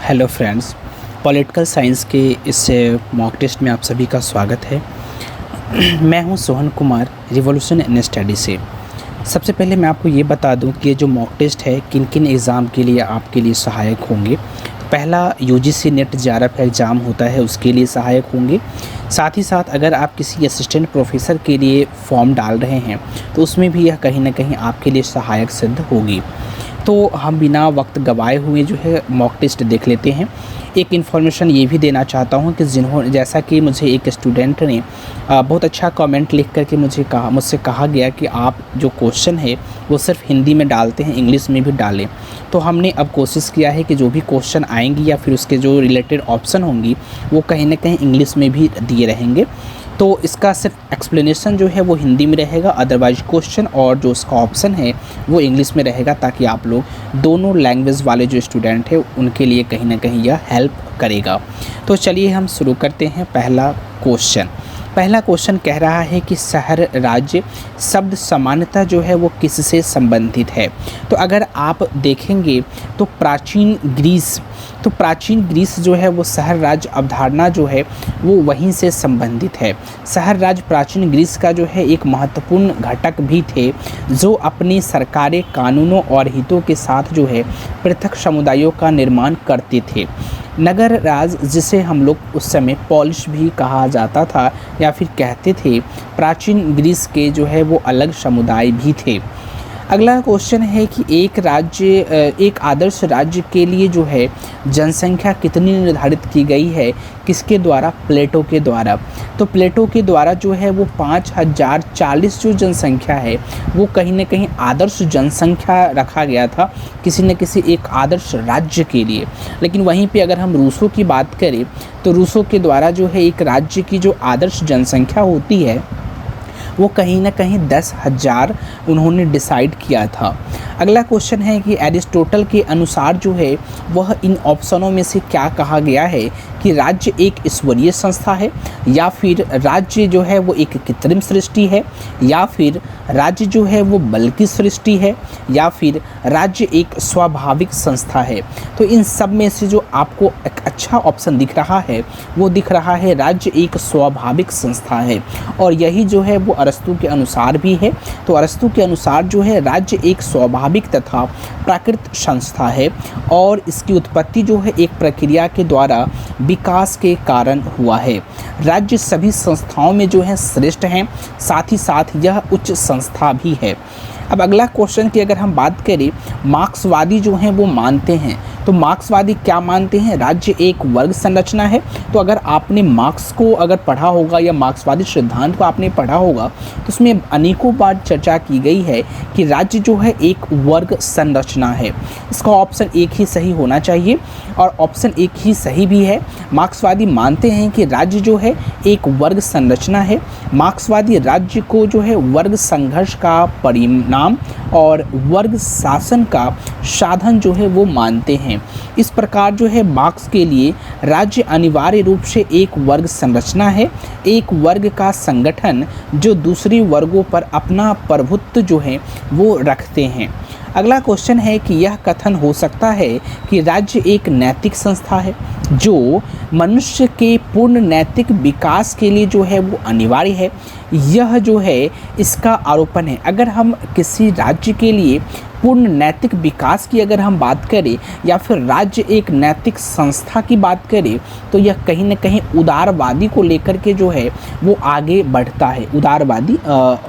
Hello friends, political science के इस mock test में आप सभी का स्वागत है। मैं हूं Sohan Kumar, revolution in study से। सबसे पहले मैं आपको ये बता दूं कि ये जो मॉक टेस्ट है किन किन एग्ज़ाम के लिए आपके लिए सहायक होंगे। पहला यूजीसी नेट जेआरएफ एग्ज़ाम होता है, उसके लिए सहायक होंगे। साथ ही साथ अगर आप किसी असिस्टेंट प्रोफेसर के लिए फॉर्म डाल रहे हैं तो उसमें भी यह कहीं ना कहीं आपके लिए सहायक सिद्ध होगी। तो हम बिना वक्त गवाए हुए जो है मॉक टेस्ट देख लेते हैं। एक इन्फॉर्मेशन ये भी देना चाहता हूँ कि जैसा कि मुझे एक स्टूडेंट ने बहुत अच्छा कमेंट लिख करके मुझसे कहा गया कि आप जो क्वेश्चन है वो सिर्फ हिंदी में डालते हैं, इंग्लिश में भी डालें। तो हमने अब कोशिश किया है कि जो भी क्वेश्चन आएंगी या फिर उसके जो रिलेटेड ऑप्शन होंगी वो कहीं ना कहीं इंग्लिश में भी दिए रहेंगे। तो इसका सिर्फ एक्सप्लेनेशन जो है वो हिंदी में रहेगा, अदरवाइज क्वेश्चन और जो उसका ऑप्शन है वो इंग्लिश में रहेगा, ताकि आप लोग दोनों लैंग्वेज वाले जो स्टूडेंट हैं उनके लिए कहीं ना कहीं यह हेल्प करेगा। तो चलिए हम शुरू करते हैं। पहला क्वेश्चन कह रहा है कि शहर राज्य शब्द सामान्यतः जो है वो किससे संबंधित है। तो अगर आप देखेंगे तो प्राचीन ग्रीस जो है वो शहर राज्य अवधारणा जो है वो वहीं से संबंधित है। शहर राज्य प्राचीन ग्रीस का जो है एक महत्वपूर्ण घटक भी थे, जो अपनी सरकारी कानूनों और हितों के साथ जो है पृथक समुदायों का निर्माण करते थे। नगर राज, जिसे हम लोग उस समय पॉलिश भी कहा जाता था या फिर कहते थे, प्राचीन ग्रीस के जो है वो अलग समुदाय भी थे। अगला क्वेश्चन है कि एक आदर्श राज्य के लिए जो है जनसंख्या कितनी निर्धारित की गई है, किसके द्वारा? प्लेटो के द्वारा। तो प्लेटो के द्वारा जो है वो 5040 जो जनसंख्या है वो कहीं ना कहीं आदर्श जनसंख्या रखा गया था किसी न किसी एक आदर्श राज्य के लिए। लेकिन वहीं पे अगर हम रूसो की बात करें तो रूसो के द्वारा जो है एक राज्य की जो आदर्श जनसंख्या होती है वो कहीं ना कहीं 10,000 उन्होंने डिसाइड किया था। अगला क्वेश्चन है कि एरिस्टोटल के अनुसार जो है वह इन ऑप्शनों में से क्या कहा गया है कि राज्य एक ईश्वरीय संस्था है, या फिर राज्य जो है वो एक कृत्रिम सृष्टि है, या फिर राज्य जो है वो बल की सृष्टि है, या फिर राज्य एक स्वाभाविक संस्था है। तो इन सब में से जो आपको एक अच्छा ऑप्शन दिख रहा है वो दिख रहा है राज्य एक स्वाभाविक संस्था है, और यही जो है वो अरस्तु के अनुसार भी है। तो अरस्तु के अनुसार जो है राज्य एक स्वाभाविक तथा प्राकृतिक संस्था है, और इसकी उत्पत्ति जो है एक प्रक्रिया के द्वारा विकास के कारण हुआ है। राज्य सभी संस्थाओं में जो है श्रेष्ठ हैं, साथ ही साथ यह उच्च संस्था भी है। अब अगला क्वेश्चन की अगर हम बात करें, मार्क्सवादी जो हैं वो मानते हैं, तो मार्क्सवादी क्या मानते हैं? राज्य एक वर्ग संरचना है। तो अगर आपने मार्क्स को अगर पढ़ा होगा या मार्क्सवादी सिद्धांत को आपने पढ़ा होगा तो उसमें अनेकों बार चर्चा की गई है कि राज्य जो है एक वर्ग संरचना है। इसका ऑप्शन एक ही सही होना चाहिए, और ऑप्शन एक ही सही भी है। मार्क्सवादी मानते हैं कि राज्य जो है एक वर्ग संरचना है। मार्क्सवादी राज्य को जो है वर्ग संघर्ष का परिणाम और वर्ग शासन का साधन जो है वो मानते हैं। इस प्रकार जो है मार्क्स के लिए राज्य अनिवार्य रूप से एक वर्ग संरचना है, एक वर्ग का संगठन जो दूसरे वर्गों पर अपना प्रभुत्व जो है वो रखते हैं। अगला क्वेश्चन है कि यह कथन हो सकता है कि राज्य एक नैतिक संस्था है जो मनुष्य के पूर्ण नैतिक विकास के लिए जो है वो अनिवार्य है। यह जो है इसका आरोपण है। अगर हम किसी राज्य के लिए पूर्ण नैतिक विकास की अगर हम बात करें या फिर राज्य एक नैतिक संस्था की बात करें तो यह कहीं ना कहीं उदारवादी को लेकर के जो है वो आगे बढ़ता है। उदारवादी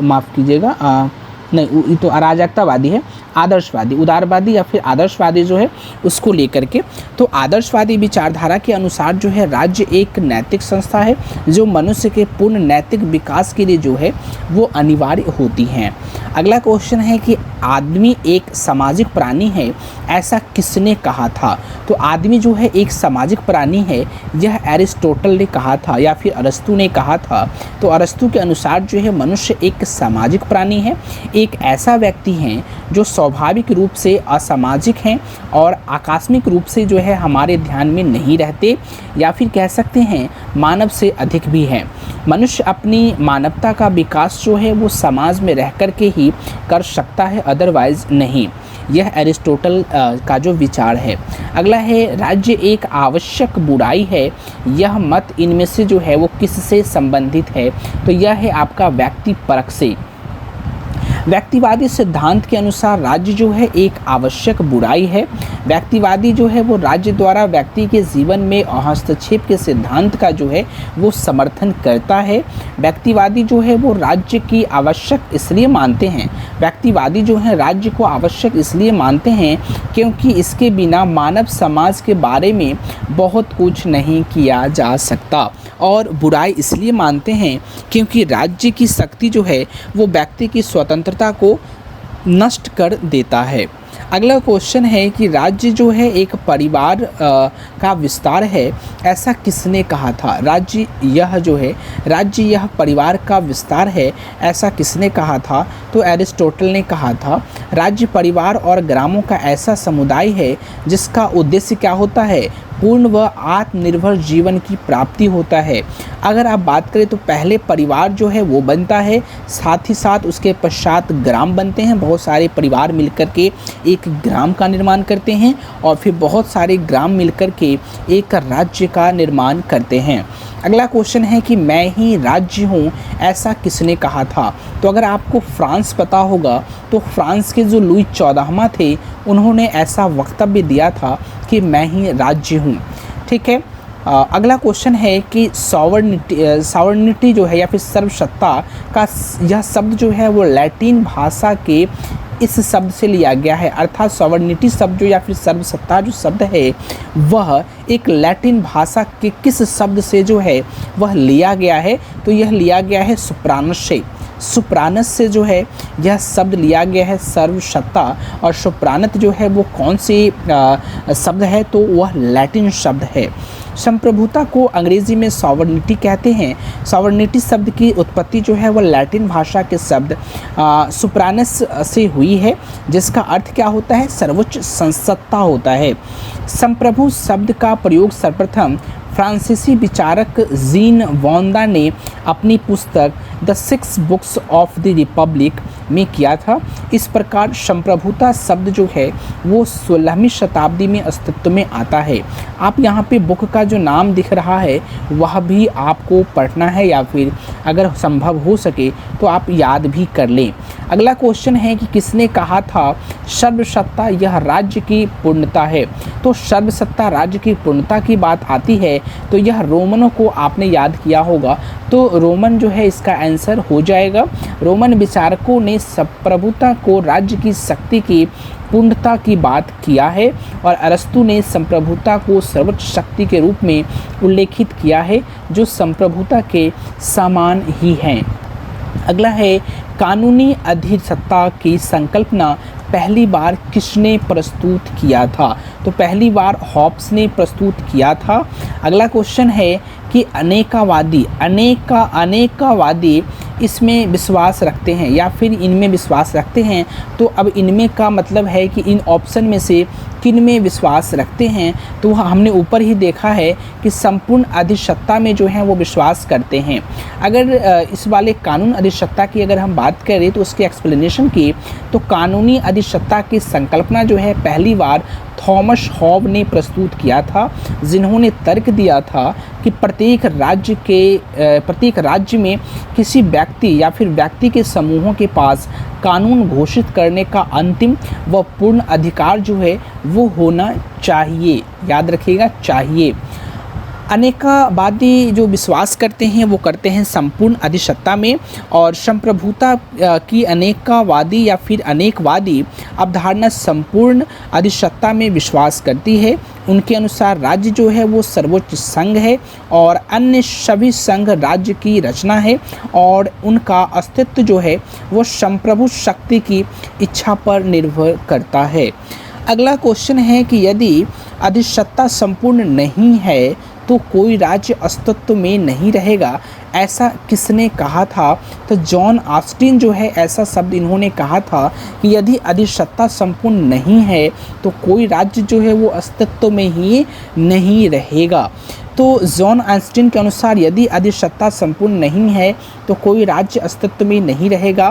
माफ़ कीजिएगा, नहीं, ये तो अराजकतावादी है, आदर्शवादी। उदारवादी या फिर आदर्शवादी जो है उसको लेकर के। तो आदर्शवादी विचारधारा के अनुसार जो है राज्य एक नैतिक संस्था है जो मनुष्य के पूर्ण नैतिक विकास के लिए जो है वो अनिवार्य होती हैं। अगला क्वेश्चन है कि आदमी एक सामाजिक प्राणी है, ऐसा किसने कहा था? तो आदमी जो है एक सामाजिक प्राणी है, यह एरिस्टोटल ने कहा था या फिर अरस्तु ने कहा था। तो अरस्तु के अनुसार जो है मनुष्य एक सामाजिक प्राणी है, एक ऐसा व्यक्ति है जो स्वाभाविक रूप से असामाजिक हैं और आकस्मिक रूप से जो है हमारे ध्यान में नहीं रहते, या फिर कह सकते हैं मानव से अधिक भी हैं। मनुष्य अपनी मानवता का विकास जो है वो समाज में रह कर के ही कर सकता है, अदरवाइज नहीं। यह एरिस्टोटल का जो विचार है। अगला है राज्य एक आवश्यक बुराई है, यह मत इनमें से जो है वो किससे संबंधित है, तो यह है आपका व्यक्ति परक से। व्यक्तिवादी सिद्धांत के अनुसार राज्य जो है एक आवश्यक बुराई है। व्यक्तिवादी जो है वो राज्य द्वारा व्यक्ति के जीवन में हस्तक्षेप के सिद्धांत का जो है वो समर्थन करता है। व्यक्तिवादी जो है वो राज्य की आवश्यक इसलिए मानते हैं, व्यक्तिवादी जो है राज्य को आवश्यक इसलिए मानते हैं क्योंकि इसके बिना मानव समाज के बारे में बहुत कुछ नहीं किया जा सकता, और बुराई इसलिए मानते हैं क्योंकि राज्य की शक्ति जो है वो व्यक्ति की स्वतंत्रता को नष्ट कर देता है। अगला क्वेश्चन है कि राज्य जो है एक परिवार का विस्तार है, ऐसा किसने कहा था? राज्य यह परिवार का विस्तार है, ऐसा किसने कहा था? तो एरिस्टोटल ने कहा था। राज्य परिवार और ग्रामों का ऐसा समुदाय है जिसका उद्देश्य क्या होता है? पूर्ण व आत्मनिर्भर जीवन की प्राप्ति होता है। अगर आप बात करें तो पहले परिवार जो है वो बनता है, साथ ही साथ उसके पश्चात ग्राम बनते हैं। बहुत सारे परिवार मिलकर के एक ग्राम का निर्माण करते हैं और फिर बहुत सारे ग्राम मिलकर के एक राज्य का निर्माण करते हैं। अगला क्वेश्चन है कि मैं ही राज्य हूँ, ऐसा किसने कहा था? तो अगर आपको फ्रांस पता होगा तो फ्रांस के जो लुई 14वां थे उन्होंने ऐसा वक्तव्य दिया था कि मैं ही राज्य हूँ। ठीक है। अगला क्वेश्चन है कि सॉवरेनिटी जो है या फिर सर्वसत्ता का यह शब्द जो है वो लैटिन भाषा के इस शब्द से लिया गया है, अर्थात सॉवरेनिटी शब्द जो या फिर सर्वसत्ता जो शब्द है वह एक लैटिन भाषा के किस शब्द से जो है वह लिया गया है? तो यह लिया गया है सुप्रानस से जो है यह शब्द लिया गया है सर्वसत्ता। और सुप्रानत जो है वो कौन सी शब्द है? तो वह लैटिन शब्द है। संप्रभुता को अंग्रेजी में सॉवरेनिटी कहते हैं। सॉवरेनिटी शब्द की उत्पत्ति जो है वह लैटिन भाषा के शब्द सुप्रानस से हुई है, जिसका अर्थ क्या होता है? सर्वोच्च संसत्ता होता है। संप्रभु शब्द का प्रयोग सर्वप्रथम फ्रांसीसी विचारक जीन वोंदा ने अपनी पुस्तक the 6 books of the Republic में किया था। इस प्रकार संप्रभुता शब्द जो है वो 16वीं शताब्दी में अस्तित्व में आता है। आप यहाँ पे बुक का जो नाम दिख रहा है वह भी आपको पढ़ना है, या फिर अगर संभव हो सके तो आप याद भी कर लें। अगला क्वेश्चन है कि किसने कहा था सर्वसत्ता यह राज्य की पूर्णता है? तो सर्वसत्ता राज्य की पूर्णता की बात आती है तो यह रोमनों को आपने याद किया होगा, तो रोमन जो है इसका आंसर हो जाएगा। रोमन विचारकों ने संप्रभुता को राज्य की शक्ति की पूर्णता की बात किया है, और अरस्तु ने संप्रभुता को सर्वोच्च शक्ति के रूप में उल्लेखित किया है जो संप्रभुता के समान ही हैं। अगला है कानूनी अधिसत्ता की संकल्पना पहली बार किसने प्रस्तुत किया था? तो पहली बार हॉब्स ने प्रस्तुत किया था। अगला क्वेश्चन है कि अनेकावादी इसमें विश्वास रखते हैं या फिर इनमें विश्वास रखते हैं, तो अब इनमें का मतलब है कि इन ऑप्शन में से किन में विश्वास रखते हैं? तो हमने ऊपर ही देखा है कि संपूर्ण अधिसत्ता में जो है वो विश्वास करते हैं। अगर इस वाले कानून अधिसत्ता की अगर हम बात करें तो उसके एक्सप्लेनेशन की, तो कानूनी अधिसत्ता की संकल्पना जो है पहली बार थॉमस हॉब ने प्रस्तुत किया था, जिन्होंने तर्क दिया था कि प्रत्येक राज्य में किसी व्यक्ति या फिर व्यक्ति के समूहों के पास कानून घोषित करने का अंतिम व पूर्ण अधिकार जो है वो होना चाहिए। याद रखिएगा, चाहिए। अनेकावादी जो विश्वास करते हैं वो करते हैं संपूर्ण अधिसत्ता में, और संप्रभुता की अनेकावादी या फिर अनेकवादी अवधारणा संपूर्ण अधिसत्ता में विश्वास करती है। उनके अनुसार राज्य जो है वो सर्वोच्च संघ है और अन्य सभी संघ राज्य की रचना है, और उनका अस्तित्व जो है वो संप्रभु शक्ति की इच्छा पर निर्भर करता है। अगला क्वेश्चन है कि यदि अधिसत्ता संपूर्ण नहीं है तो कोई राज्य अस्तित्व में नहीं रहेगा, ऐसा किसने कहा था? तो जॉन ऑस्टिन जो है ऐसा शब्द इन्होंने कहा था कि यदि अधिसत्ता संपूर्ण नहीं है तो कोई राज्य जो है वो अस्तित्व में ही नहीं रहेगा। तो जॉन ऑस्टिन के अनुसार यदि अधिसत्ता संपूर्ण नहीं है तो कोई राज्य अस्तित्व में नहीं रहेगा।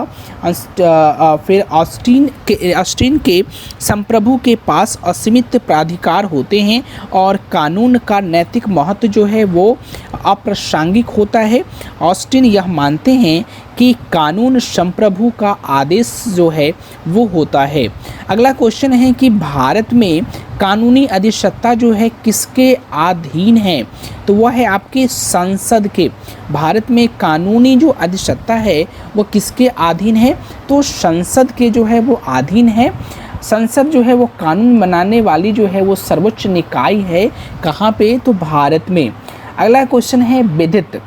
फिर ऑस्टिन के संप्रभु के पास असीमित प्राधिकार होते हैं और कानून का नैतिक महत्व जो है वो अप्रासंगिक होता है। ऑस्टिन यह मानते हैं कि कानून संप्रभु का आदेश जो है वो होता है। अगला क्वेश्चन है कि भारत में कानूनी अधिसत्ता जो है किसके अधीन है, तो वह है आपके संसद के। भारत में कानूनी जो अधिसत्ता है वो किसके अधीन है, तो संसद के जो है वो अधीन है। संसद जो है वो कानून बनाने वाली जो है वो सर्वोच्च निकाय है। कहाँ पे, तो भारत में। अगला क्वेश्चन है विधित।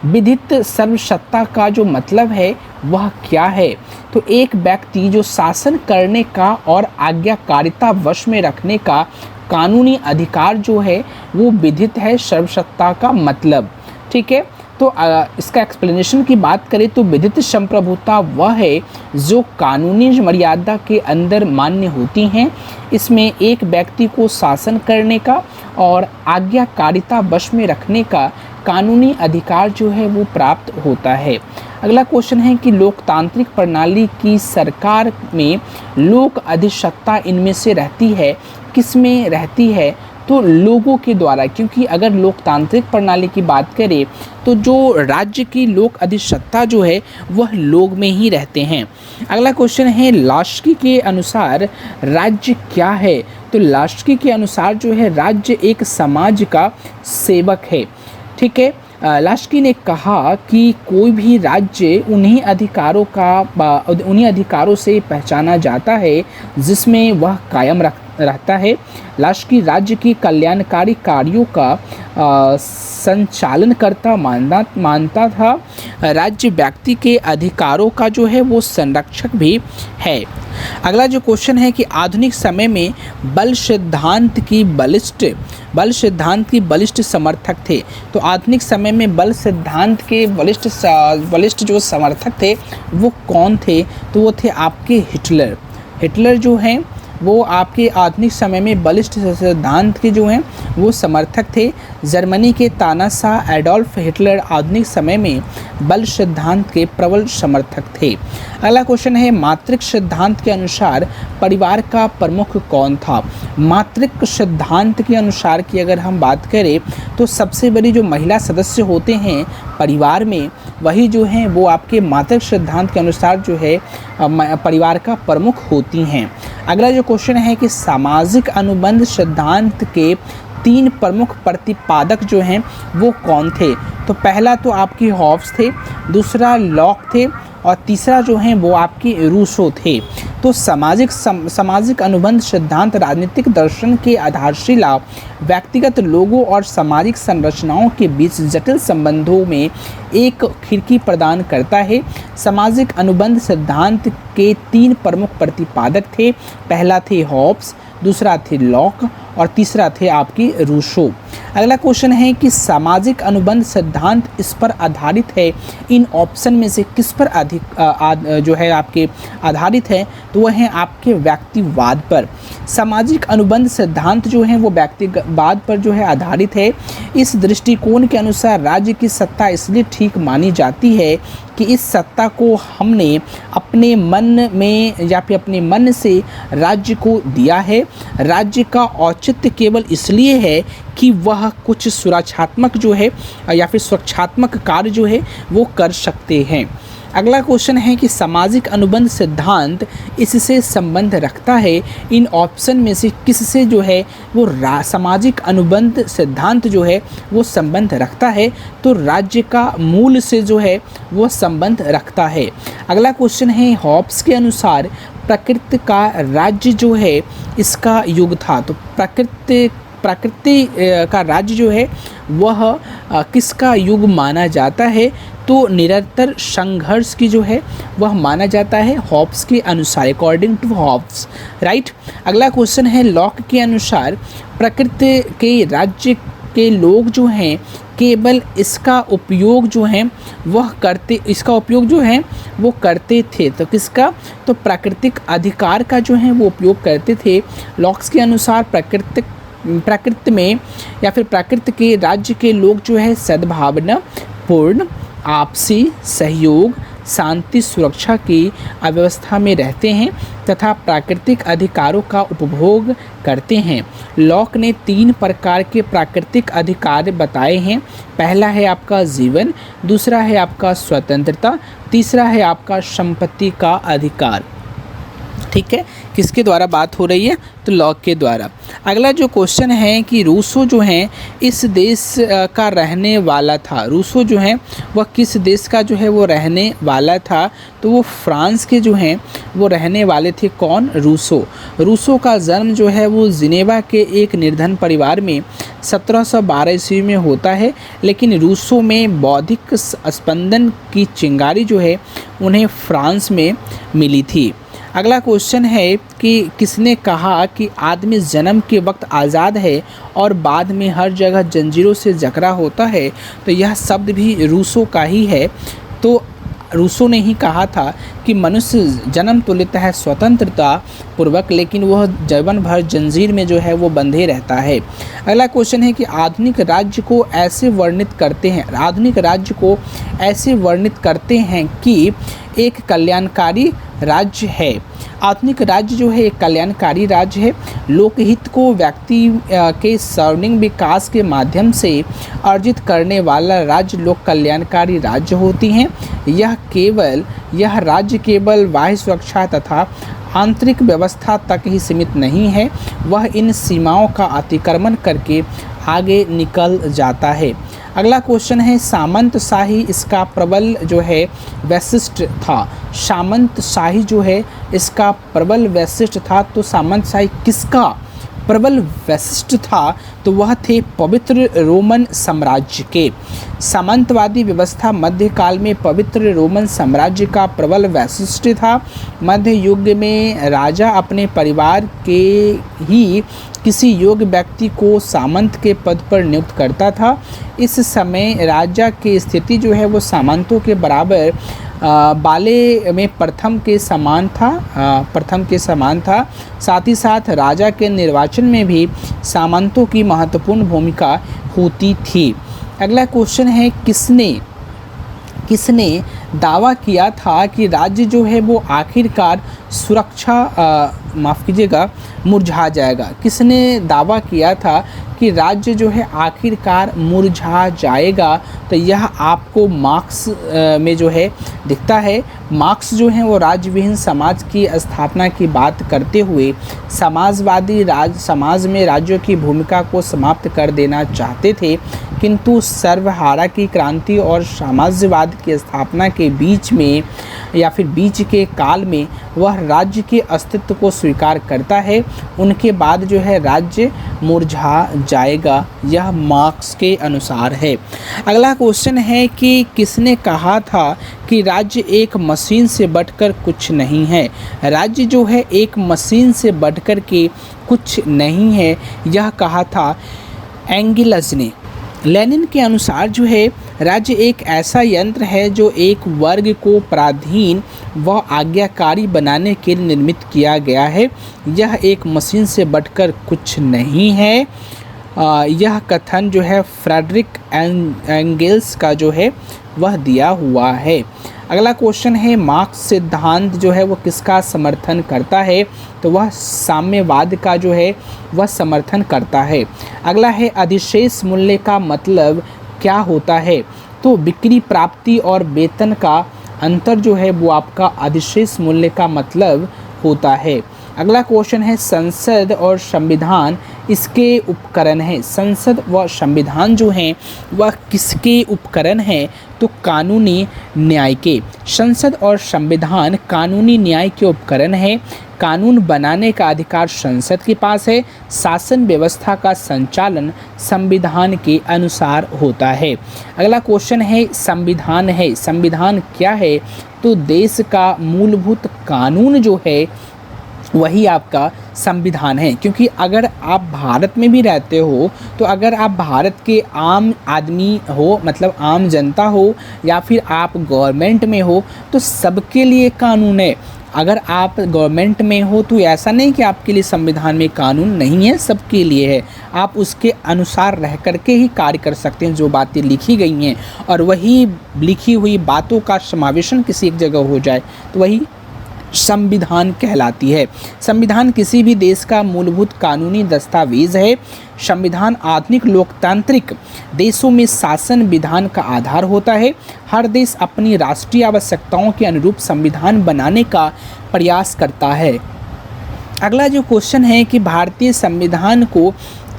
विधित सर्वसत्ता का जो मतलब है वह क्या है, तो एक व्यक्ति जो शासन करने का और आज्ञाकारिता वश में रखने का कानूनी अधिकार जो है वो विधित है सर्वसत्ता का मतलब। ठीक है, तो इसका एक्सप्लेनेशन की बात करें तो विधित संप्रभुता वह है जो कानूनी मर्यादा के अंदर मान्य होती हैं। इसमें एक व्यक्ति को शासन करने का और आज्ञाकारिता वश में रखने का कानूनी अधिकार जो है वो प्राप्त होता है। अगला क्वेश्चन है कि लोकतांत्रिक प्रणाली की सरकार में लोक अधिसत्ता इनमें से रहती है, किस में रहती है, तो लोगों के द्वारा। क्योंकि अगर लोकतांत्रिक प्रणाली की बात करें तो जो राज्य की लोक अधिसत्ता जो है वह लोग में ही रहते हैं। अगला क्वेश्चन है लास्की के अनुसार राज्य क्या है, तो लास्की के अनुसार जो है राज्य एक समाज का सेवक है। ठीक है, लास्की ने कहा कि कोई भी राज्य उन्हीं अधिकारों से पहचाना जाता है जिसमें वह कायम रहता है। लास्की राज्य की कल्याणकारी कार्यों का संचालन करता मानता था। राज्य व्यक्ति के अधिकारों का जो है वो संरक्षक भी है। अगला जो क्वेश्चन है कि आधुनिक समय में बल सिद्धांत की बलिष्ठ समर्थक थे, तो आधुनिक समय में बल सिद्धांत के बलिष्ठ जो समर्थक थे वो कौन थे, तो वो थे आपके हिटलर जो हैं वो आपके आधुनिक समय में बलिष्ठ सिद्धांत के जो हैं वो समर्थक थे। जर्मनी के तानाशाह एडोल्फ हिटलर आधुनिक समय में बल सिद्धांत के प्रबल समर्थक थे। अगला क्वेश्चन है मातृक सिद्धांत के अनुसार परिवार का प्रमुख कौन था। मातृक सिद्धांत के अनुसार की अगर हम बात करें तो सबसे बड़ी जो महिला सदस्य होते हैं परिवार में वही जो हैं वो आपके मातृक सिद्धांत के अनुसार जो है परिवार का प्रमुख होती हैं। अगला जो क्वेश्चन है कि सामाजिक अनुबंध सिद्धांत के 3 प्रमुख प्रतिपादक जो हैं वो कौन थे, तो पहला तो आपकी हॉब्स थे, दूसरा लॉक थे और तीसरा जो है वो आपके रूसो थे। तो सामाजिक अनुबंध सिद्धांत राजनीतिक दर्शन के आधारशिला व्यक्तिगत लोगों और सामाजिक संरचनाओं के बीच जटिल संबंधों में एक खिड़की प्रदान करता है। सामाजिक अनुबंध सिद्धांत के 3 प्रमुख प्रतिपादक थे, पहला थे हॉब्स, दूसरा थे लॉक और तीसरा थे आपकी रूसो। अगला क्वेश्चन है कि सामाजिक अनुबंध सिद्धांत इस पर आधारित है, इन ऑप्शन में से किस पर जो है आपके आधारित है, तो वह है आपके व्यक्तिवाद पर। सामाजिक अनुबंध सिद्धांत जो है वो व्यक्तिवाद पर जो है आधारित है। इस दृष्टिकोण के अनुसार राज्य की सत्ता इसलिए ठीक मानी जाती है कि इस सत्ता को हमने अपने मन में या फिर अपने मन से राज्य को दिया है। राज्य का औचित्य केवल इसलिए है कि वह कुछ सुरक्षात्मक जो है या फिर सुरक्षात्मक कार्य जो है वो कर सकते हैं। अगला क्वेश्चन है कि सामाजिक अनुबंध सिद्धांत इससे संबंध रखता है, इन ऑप्शन में से किससे जो है वो सामाजिक अनुबंध सिद्धांत जो है वो संबंध रखता है, तो राज्य का मूल से जो है वो संबंध रखता है। अगला क्वेश्चन है हॉब्स के अनुसार प्रकृति का राज्य जो है इसका युग था, तो प्रकृति का राज्य जो है वह किसका युग माना जाता है, तो निरंतर संघर्ष की जो है वह माना जाता है हॉब्स के अनुसार, अकॉर्डिंग टू हॉब्स, राइट। अगला क्वेश्चन है लॉक के अनुसार प्रकृति के राज्य के लोग जो हैं केवल इसका उपयोग जो है वह करते वो करते थे, तो किसका, तो प्राकृतिक अधिकार का जो है वो उपयोग करते थे। लॉक्स के अनुसार प्राकृतिक प्रकृति में या फिर प्रकृति के राज्य के लोग जो है सद्भावना पूर्ण आपसी सहयोग शांति सुरक्षा की अव्यवस्था में रहते हैं तथा प्राकृतिक अधिकारों का उपभोग करते हैं। लॉक ने 3 प्रकार के प्राकृतिक अधिकार बताए हैं। पहला है आपका जीवन, दूसरा है आपका स्वतंत्रता, तीसरा है आपका संपत्ति का अधिकार। ठीक है, किसके द्वारा बात हो रही है? तो लॉक के द्वारा। अगला जो क्वेश्चन है कि रूसो जो हैं इस देश का रहने वाला था। रूसो जो हैं वह किस देश का जो है वो रहने वाला था? तो वो फ्रांस के जो हैं वो रहने वाले थे। कौन? रूसो। रूसो का जन्म जो है वो जिनेवा के एक निर्धन परिवार में 1712 ईस्वी में होता है, लेकिन रूसो में बौद्धिक स्पंदन की चिंगारी जो है उन्हें फ्रांस में मिली थी। अगला क्वेश्चन है कि किसने कहा कि आदमी जन्म के वक्त आज़ाद है और बाद में हर जगह जंजीरों से जकड़ा होता है? तो यह शब्द भी रूसो का ही है। तो रूसो ने ही कहा था कि मनुष्य जन्म तो लेता है स्वतंत्रता पूर्वक, लेकिन वह जीवन भर जंजीर में जो है वो बंधे रहता है। अगला क्वेश्चन है कि आधुनिक राज्य को ऐसे वर्णित करते हैं, आधुनिक राज्य को ऐसे वर्णित करते हैं कि एक कल्याणकारी राज्य है। आधुनिक राज्य जो है एक कल्याणकारी राज्य है। लोकहित को व्यक्ति के सर्वांगीण विकास के माध्यम से अर्जित करने वाला राज्य लोक कल्याणकारी राज्य होती हैं। यह राज्य केवल बाह्य सुरक्षा तथा आंतरिक व्यवस्था तक ही सीमित नहीं है, वह इन सीमाओं का अतिक्रमण करके आगे निकल जाता है। अगला क्वेश्चन है सामंतशाही इसका प्रबल जो है वैशिष्ट था। सामंतशाही जो है इसका प्रबल वैशिष्ट था। तो सामंतशाही किसका प्रबल वैशिष्ट था? तो वह थे पवित्र रोमन साम्राज्य के। सामंतवादी व्यवस्था मध्यकाल में पवित्र रोमन साम्राज्य का प्रबल वैशिष्ट था। मध्य युग में राजा अपने परिवार के ही किसी योग्य व्यक्ति को सामंत के पद पर नियुक्त करता था। इस समय राजा की स्थिति जो है वो सामंतों के बराबर बाले में प्रथम के समान था। साथ ही साथ राजा के निर्वाचन में भी सामंतों की महत्वपूर्ण भूमिका होती थी। अगला क्वेश्चन है किसने दावा किया था कि राज्य जो है वो आखिरकार मुरझा जाएगा? किसने दावा किया था कि राज्य जो है आखिरकार मुरझा जाएगा? तो यह आपको मार्क्स में जो है दिखता है। मार्क्स जो है वो राज्यविहीन समाज की स्थापना की बात करते हुए समाजवादी समाज में राज्यों की भूमिका को समाप्त कर देना चाहते थे, किंतु सर्वहारा की क्रांति और साम्राज्यवाद की स्थापना के बीच के काल में वह राज्य के अस्तित्व को स्वीकार करता है। उनके बाद जो है राज्य मुरझा जाएगा, यह मार्क्स के अनुसार है। अगला क्वेश्चन है कि किसने कहा था कि राज्य एक मशीन से बढ़कर कुछ नहीं है? राज्य जो है एक मशीन से बढ़कर के कुछ नहीं है, यह कहा था एंगिलस ने। लेनिन के अनुसार जो है राज्य एक ऐसा यंत्र है जो एक वर्ग को पराधीन व आज्ञाकारी बनाने के लिए निर्मित किया गया है। यह एक मशीन से बढ़कर कुछ नहीं है। यह कथन जो है फ्रेडरिक एंगेल्स का जो है वह दिया हुआ है। अगला क्वेश्चन है मार्क्स सिद्धांत जो है वो किसका समर्थन करता है? तो वह साम्यवाद का जो है वह समर्थन करता है। अगला है अधिशेष मूल्य का मतलब क्या होता है? तो बिक्री प्राप्ति और वेतन का अंतर जो है वो आपका अधिशेष मूल्य का मतलब होता है। अगला क्वेश्चन है संसद और संविधान इसके उपकरण हैं। संसद व संविधान जो हैं वह किसके उपकरण हैं? तो कानूनी न्याय के। संसद और संविधान कानूनी न्याय के उपकरण हैं। कानून बनाने का अधिकार संसद के पास है। शासन व्यवस्था का संचालन संविधान के अनुसार होता है। अगला क्वेश्चन है संविधान है। संविधान क्या है? तो देश का मूलभूत कानून जो है वही आपका संविधान है। क्योंकि अगर आप भारत में भी रहते हो तो अगर आप भारत के आम आदमी हो, मतलब आम जनता हो, या फिर आप गवर्नमेंट में हो, तो सबके लिए कानून है। अगर आप गवर्नमेंट में हो तो ऐसा नहीं कि आपके लिए संविधान में कानून नहीं है, सबके लिए है। आप उसके अनुसार रह करके ही कार्य कर सकते हैं। जो बातें लिखी गई हैं और वही लिखी हुई बातों का समावेशन किसी एक जगह हो जाए तो वही संविधान कहलाती है। संविधान किसी भी देश का मूलभूत कानूनी दस्तावेज है। संविधान आधुनिक लोकतांत्रिक देशों में शासन विधान का आधार होता है। हर देश अपनी राष्ट्रीय आवश्यकताओं के अनुरूप संविधान बनाने का प्रयास करता है। अगला जो क्वेश्चन है कि भारतीय संविधान को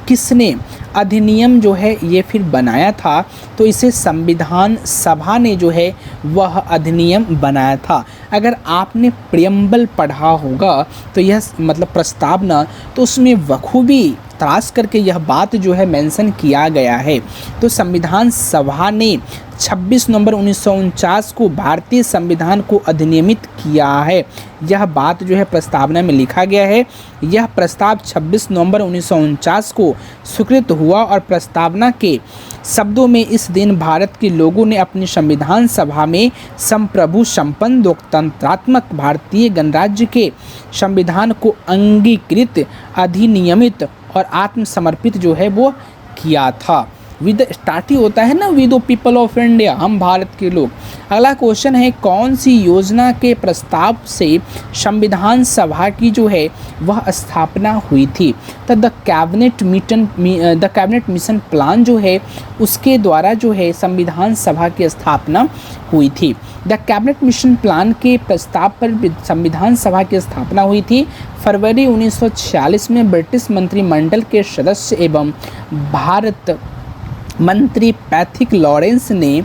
किसने अधिनियम जो है ये फिर बनाया था, तो इसे संविधान सभा ने जो है वह अधिनियम बनाया था। अगर आपने प्रियम्बल पढ़ा होगा तो यह मतलब प्रस्तावना, तो उसमें बखूबी तराश करके यह बात जो है मेंशन किया गया है। तो संविधान सभा ने 26 नवंबर 1949 को भारतीय संविधान को अधिनियमित किया है। यह बात जो है प्रस्तावना में लिखा गया है। यह प्रस्ताव 26 नवंबर 1949 को स्वीकृत हुआ और प्रस्तावना के शब्दों में इस दिन भारत के लोगों ने अपनी संविधान सभा में संप्रभु संपन्न लोकतंत्रात्मक भारतीय गणराज्य के संविधान को अंगीकृत, अधिनियमित और आत्मसमर्पित जो है वो किया था। विद स्टार्ट ही होता है ना, with the people of India, हम भारत के लोग। अगला क्वेश्चन है कौन सी योजना के प्रस्ताव से संविधान सभा की जो है वह स्थापना हुई थी। तो द कैबिनेट मिशन प्लान जो है उसके द्वारा जो है संविधान सभा की स्थापना हुई थी। द कैबिनेट मिशन प्लान के प्रस्ताव पर संविधान सभा की स्थापना हुई थी। फरवरी 1946 में ब्रिटिश मंत्रिमंडल के सदस्य एवं भारत मंत्री पैथिक लॉरेंस ने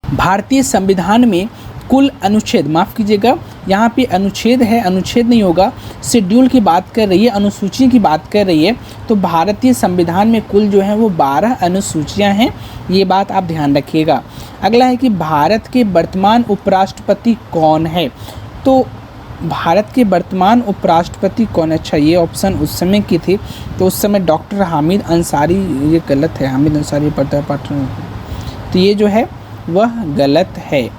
भारतीय संविधान में कुल अनुच्छेद, माफ़ कीजिएगा यहाँ पे अनुच्छेद है, अनुच्छेद नहीं होगा, शेड्यूल की बात कर रही है, अनुसूची की बात कर रही है। तो भारतीय संविधान में कुल जो है वो 12 अनुसूचियाँ हैं, ये बात आप ध्यान रखिएगा। अगला है कि भारत के वर्तमान उपराष्ट्रपति कौन है। तो भारत के वर्तमान उपराष्ट्रपति कौन है? अच्छा, ये ऑप्शन उस समय की थी, तो उस समय डॉक्टर हामिद अंसारी, ये गलत है, हामिद अंसारी पढ़ता है पार्टनर, तो ये जो है वह गलत है।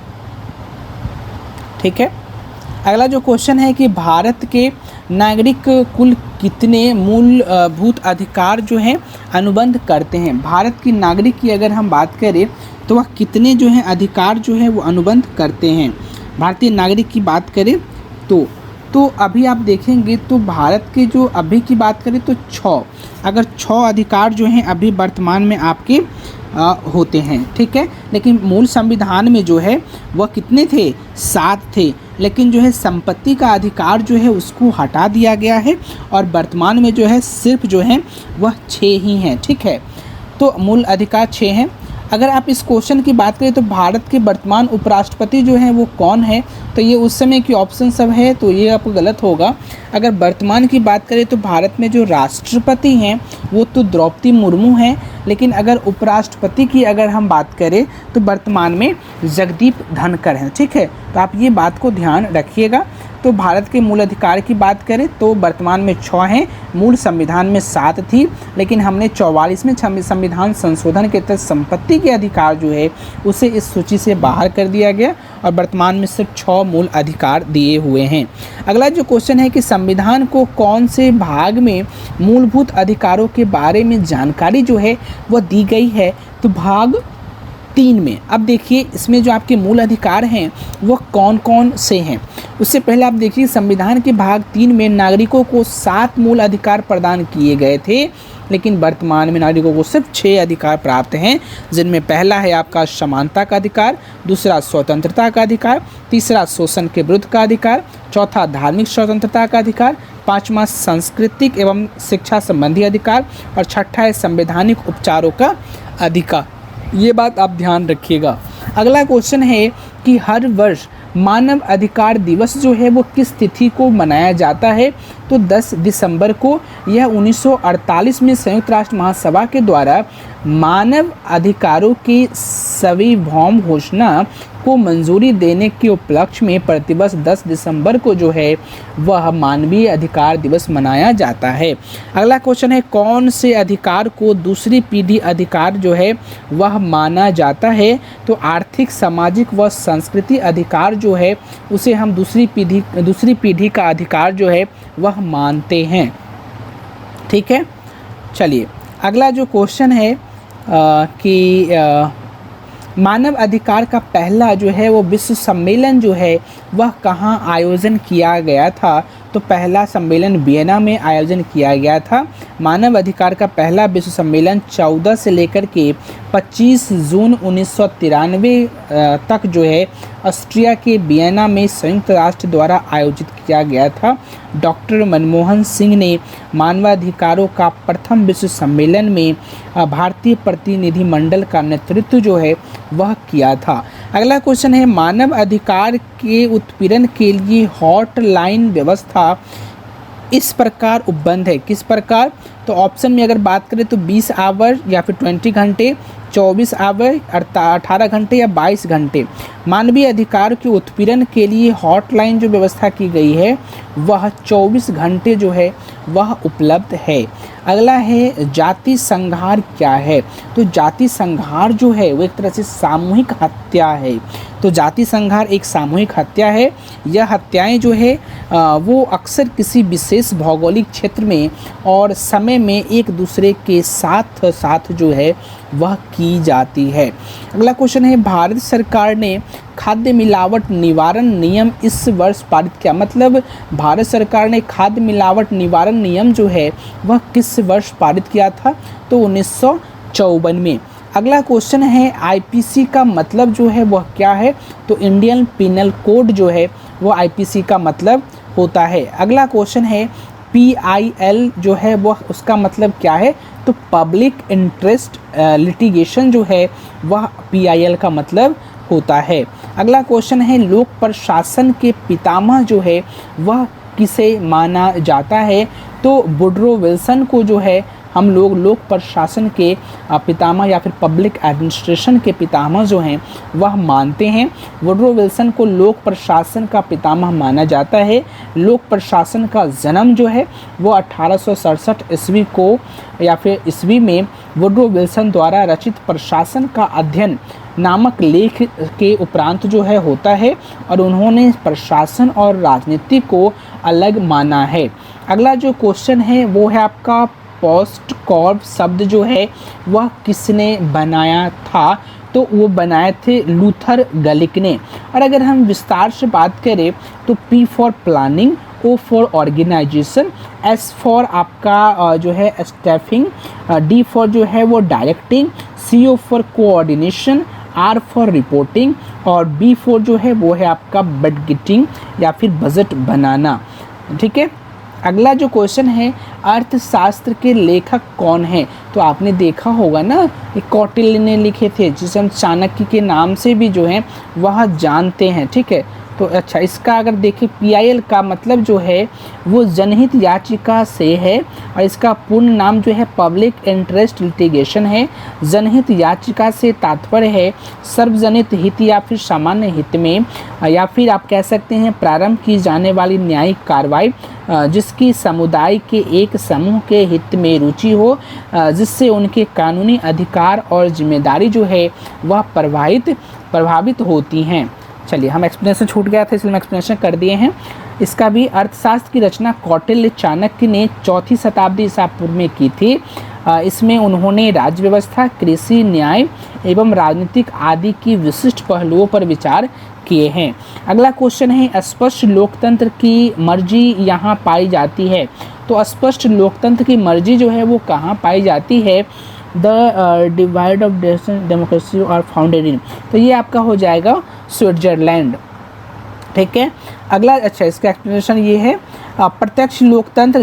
ठीक है। अगला जो क्वेश्चन है कि भारत के नागरिक कुल कितने मूलभूत अधिकार जो हैं अनुबंध करते हैं। भारत की नागरिक की अगर हम बात करें तो वह कितने जो हैं अधिकार जो है वो अनुबंध करते हैं। भारतीय नागरिक की बात करें तो अभी आप देखेंगे तो भारत के जो अभी की बात करें तो 6, अगर 6 अधिकार जो हैं अभी वर्तमान में आपके होते हैं। ठीक है, लेकिन मूल संविधान में जो है वह कितने थे? 7 थे, लेकिन जो है संपत्ति का अधिकार जो है उसको हटा दिया गया है और वर्तमान में जो है सिर्फ जो है वह 6 ही हैं। ठीक है, तो मूल अधिकार 6 हैं। अगर आप इस क्वेश्चन की बात करें तो भारत के वर्तमान उपराष्ट्रपति जो हैं वो कौन है, तो ये उस समय की ऑप्शन सब है, तो ये आपको गलत होगा। अगर वर्तमान की बात करें तो भारत में जो राष्ट्रपति हैं वो तो द्रौपदी मुर्मू हैं, लेकिन अगर उपराष्ट्रपति की अगर हम बात करें तो वर्तमान में जगदीप धनखड़ हैं। ठीक है, तो आप ये बात को ध्यान रखिएगा। तो भारत के मूल अधिकार की बात करें तो वर्तमान में 6 हैं, मूल संविधान में 7 थी, लेकिन हमने 44वें संविधान संशोधन के तहत संपत्ति के अधिकार जो है उसे इस सूची से बाहर कर दिया गया और वर्तमान में सिर्फ 6 मूल अधिकार दिए हुए हैं। अगला जो क्वेश्चन है कि संविधान को कौन से भाग में मूलभूत अधिकारों के बारे में जानकारी जो है वह दी गई है, तो भाग 3 में। अब देखिए इसमें जो आपके मूल अधिकार हैं वह कौन कौन से हैं। उससे पहले आप देखिए संविधान के भाग 3 में नागरिकों को 7 मूल अधिकार प्रदान किए गए थे, लेकिन वर्तमान में नागरिकों को सिर्फ 6 अधिकार प्राप्त हैं, जिनमें पहला है आपका समानता का अधिकार, दूसरा स्वतंत्रता का अधिकार, तीसरा शोषण के विरुद्ध का अधिकार, चौथा धार्मिक स्वतंत्रता का अधिकार, पाँचवा सांस्कृतिक एवं शिक्षा संबंधी अधिकार और छठा है संवैधानिक उपचारों का अधिकार। ये बात आप ध्यान रखिएगा। अगला क्वेश्चन है कि हर वर्ष मानव अधिकार दिवस जो है वो किस तिथि को मनाया जाता है, तो 10 दिसंबर को। यह 1948 में संयुक्त राष्ट्र महासभा के द्वारा मानव अधिकारों की सार्वभौम घोषणा को मंजूरी देने के उपलक्ष्य में प्रतिवर्ष 10 दिसंबर को जो है वह मानवीय अधिकार दिवस मनाया जाता है। अगला क्वेश्चन है कौन से अधिकार को दूसरी पीढ़ी अधिकार जो है वह माना जाता है, तो आर्थिक, सामाजिक व सांस्कृतिक अधिकार जो है उसे हम दूसरी पीढ़ी का अधिकार जो है वह मानते हैं। ठीक है, चलिए अगला जो क्वेश्चन है कि मानव अधिकार का पहला जो है वो विश्व सम्मेलन जो है वह कहाँ आयोजन किया गया था, तो पहला सम्मेलन वियना में आयोजन किया गया था। मानव अधिकार का पहला विश्व सम्मेलन 14 से लेकर के 25 जून 1993 तक जो है ऑस्ट्रिया के वियना में संयुक्त राष्ट्र द्वारा आयोजित किया गया था। डॉक्टर मनमोहन सिंह ने मानवाधिकारों का प्रथम विश्व सम्मेलन में भारतीय प्रतिनिधिमंडल का नेतृत्व जो है वह किया था। अगला क्वेश्चन है मानव अधिकार के उत्पीड़न के लिए हॉटलाइन व्यवस्था इस प्रकार उपबंध है, किस प्रकार, तो ऑप्शन में अगर बात करें तो 20 आवर या फिर 20 घंटे, 24 आवर, 18 घंटे या 22 घंटे। मानवीय अधिकार के उत्पीड़न के लिए हॉटलाइन जो व्यवस्था की गई है वह 24 घंटे जो है वह उपलब्ध है। अगला है जाति संहार क्या है, तो जाति संहार जो है वो एक तरह से सामूहिक हत्या है। तो जाति संहार एक सामूहिक हत्या है। यह हत्याएं जो है वो अक्सर किसी विशेष भौगोलिक क्षेत्र में और समय में एक दूसरे के साथ जो है वह की जाती है। अगला क्वेश्चन है भारत सरकार ने खाद्य मिलावट निवारण नियम इस वर्ष पारित किया, मतलब भारत सरकार ने खाद्य मिलावट निवारण नियम जो है वह किस वर्ष पारित किया था, तो 1954 में। अगला क्वेश्चन है आईपीसी का मतलब जो है वह क्या है, तो इंडियन पिनल कोड जो है वो आईपीसी का मतलब होता है। अगला क्वेश्चन है पीआईएल जो है वह उसका मतलब क्या है, तो पब्लिक इंटरेस्ट लिटिगेशन जो है वह पीआईएल का मतलब होता है। अगला क्वेश्चन है लोक प्रशासन के पितामह जो है वह किसे माना जाता है? तो वुडरो विल्सन को जो है हम लोग लोक प्रशासन के पितामह या फिर पब्लिक एडमिनिस्ट्रेशन के पितामह जो हैं वह मानते हैं। वुडरो विल्सन को लोक प्रशासन का पितामह माना जाता है। लोक प्रशासन का जन्म जो है वो 1867 ईस्वी को या फिर ईस्वी में वुडरो विल्सन द्वारा रचित प्रशासन का अध्ययन नामक लेख के उपरांत जो है होता है और उन्होंने प्रशासन और राजनीति को अलग माना है। अगला जो क्वेश्चन है वो है आपका पोस्ट कॉर्प शब्द जो है वह किसने बनाया था? तो वो बनाए थे लूथर गलिक ने। और अगर हम विस्तार से बात करें तो P for planning, O for organisation, S for आपका जो है स्टाफिंग, D फॉर जो है वो directing, CO for coordination, R for reporting और B फॉर जो है वो है आपका बजटिंग या फिर बजट बनाना। ठीक है। अगला जो क्वेश्चन है अर्थशास्त्र के लेखक कौन है? तो आपने देखा होगा ना कौटिल्य ने लिखे थे, जिसे हम चाणक्य के नाम से भी जो है वह जानते हैं। ठीक है। तो अच्छा, इसका अगर देखें PIL का मतलब जो है वो जनहित याचिका से है और इसका पूर्ण नाम जो है पब्लिक इंटरेस्ट लिटिगेशन है। जनहित याचिका से तात्पर्य है सार्वजनिक हित या फिर सामान्य हित में या फिर आप कह सकते हैं प्रारंभ की जाने वाली न्यायिक कार्रवाई जिसकी समुदाय के एक समूह के हित में रुचि हो, जिससे उनके कानूनी अधिकार और जिम्मेदारी जो है वह प्रभावित होती हैं। चलिए, हम एक्सप्लेनेशन छूट गया था इसलिए हम एक्सप्लेनेशन कर दिए हैं। इसका भी अर्थशास्त्र की रचना कौटिल्य चाणक्य ने 4वीं शताब्दी ईसा पूर्व में की थी। इसमें उन्होंने राज्य व्यवस्था, कृषि, न्याय एवं राजनीतिक आदि की विशिष्ट पहलुओं पर विचार किए हैं। अगला क्वेश्चन है स्पष्ट लोकतंत्र की मर्जी यहाँ पाई जाती है? तो स्पष्ट लोकतंत्र की मर्जी जो है वो कहाँ पाई जाती है? द डिवाइड ऑफ डेमोक्रेसी और फाउंडेड इन, तो ये आपका हो जाएगा स्विट्जरलैंड। ठीक है। अगला अच्छा, इसका एक्सप्लेनेशन ये है प्रत्यक्ष लोकतंत्र